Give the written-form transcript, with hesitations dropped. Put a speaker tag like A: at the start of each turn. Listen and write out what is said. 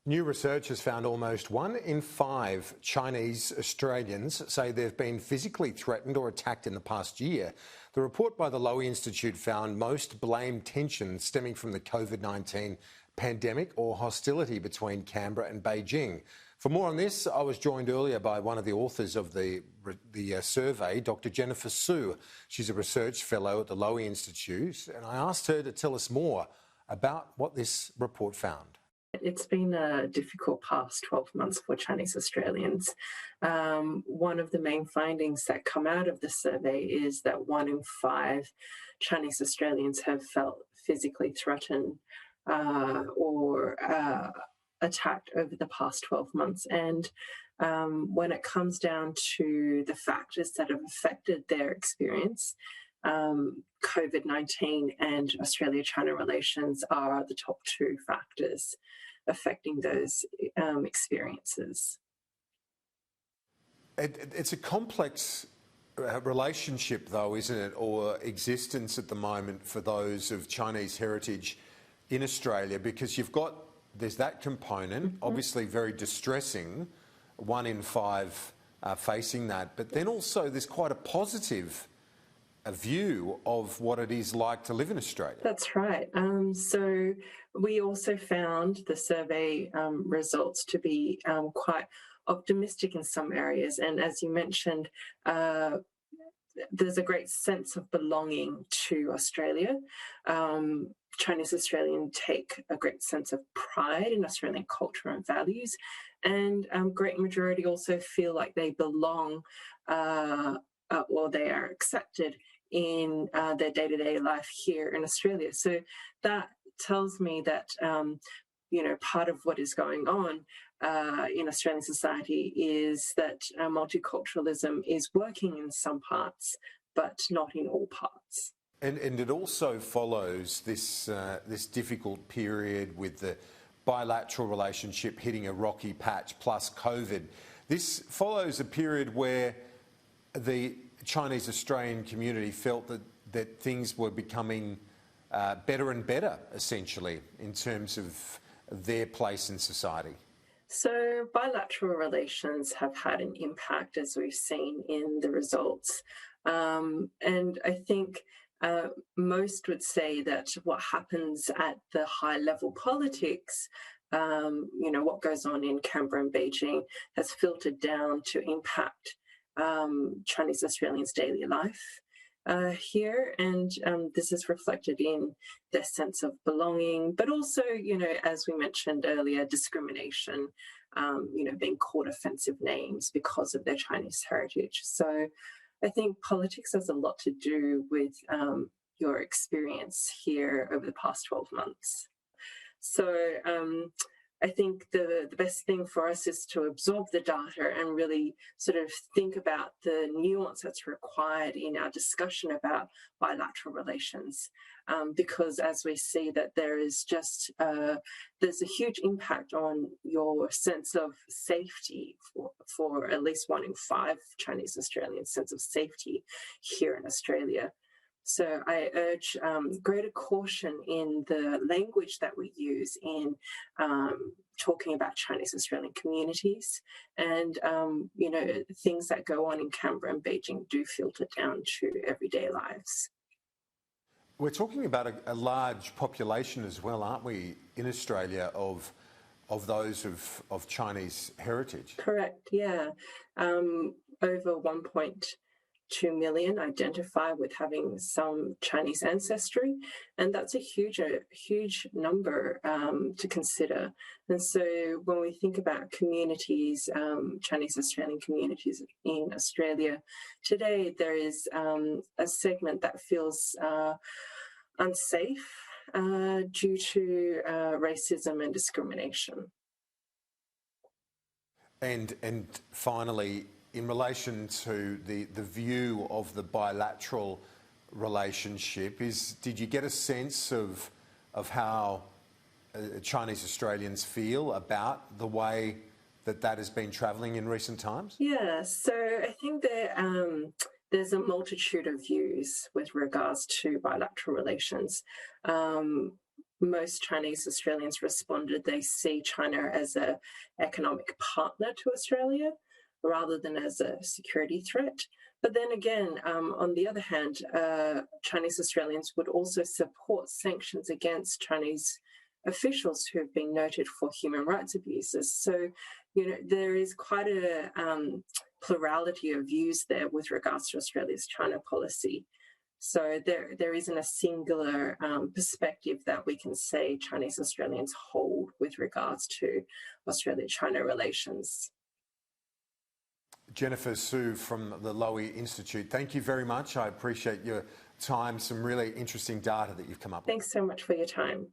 A: New research has found almost 1 in 5 Chinese Australians say they've been physically threatened or attacked in the past year. The report by the Lowy Institute found most blame tension stemming from the COVID-19 pandemic or hostility between Canberra and Beijing. For more on this, I was joined earlier by one of the authors of the survey, Dr. Jennifer Su. She's a research fellow at the Lowy Institute, and I asked her to tell us more about what this report found.
B: It's been a difficult past 12 months for Chinese Australians. One of the main findings that come out of the survey is that 1 in 5 Chinese Australians have felt physically threatened or attacked over the past 12 months. And when it comes down to the factors that have affected their experience, COVID-19 and Australia-China relations are the top 2 factors affecting those experiences.
A: It's a complex relationship, though, isn't it, or existence at the moment for those of Chinese heritage in Australia, because there's that component, obviously very distressing, 1 in 5 facing that, but then also there's quite a positive view of what it is like to live in Australia.
B: That's right. So we also found the survey results to be quite optimistic in some areas. And as you mentioned, there's a great sense of belonging to Australia. Chinese Australians take a great sense of pride in Australian culture and values, and great majority also feel like they belong or they are accepted in their day-to-day life here in Australia. So that tells me that, part of what is going on in Australian society is that multiculturalism is working in some parts, but not in all parts.
A: And it also follows this difficult period with the bilateral relationship hitting a rocky patch plus COVID. This follows a period where the Chinese Australian community felt that things were becoming better and better, essentially, in terms of their place in society.
B: So bilateral relations have had an impact, as we've seen in the results. And I think most would say that what happens at the high-level politics, what goes on in Canberra and Beijing, has filtered down to impact Chinese Australians' daily life here, and this is reflected in their sense of belonging, but also, as we mentioned earlier, discrimination, being called offensive names because of their Chinese heritage. So I think politics has a lot to do with your experience here over the past 12 months. So I think the best thing for us is to absorb the data and really sort of think about the nuance that's required in our discussion about bilateral relations, because as we see that there is just there's a huge impact on your sense of safety for at least 1 in 5 Chinese Australians' sense of safety here in Australia. So I urge greater caution in the language that we use in talking about Chinese Australian communities, and things that go on in Canberra and Beijing do filter down to everyday lives.
A: We're talking about a large population as well, aren't we, in Australia of those of Chinese heritage?
B: Correct, yeah. Over 1.2 million identify with having some Chinese ancestry, and that's a huge number to consider. And so when we think about communities, Chinese Australian communities in Australia today, there is a segment that feels unsafe due to racism and discrimination.
A: And finally, in relation to the view of the bilateral relationship, did you get a sense of how Chinese Australians feel about the way that has been travelling in recent times?
B: Yeah, so I think that there's a multitude of views with regards to bilateral relations. most Chinese Australians responded they see China as an economic partner to Australia rather than as a security threat. But then again, on the other hand, Chinese Australians would also support sanctions against Chinese officials who have been noted for human rights abuses. So, there is quite a plurality of views there with regards to Australia's China policy. So there isn't a singular perspective that we can say Chinese Australians hold with regards to Australia-China relations.
A: Jennifer Su from the Lowy Institute, thank you very much. I appreciate your time, some really interesting data that you've come up with.
B: Thanks so much for your time.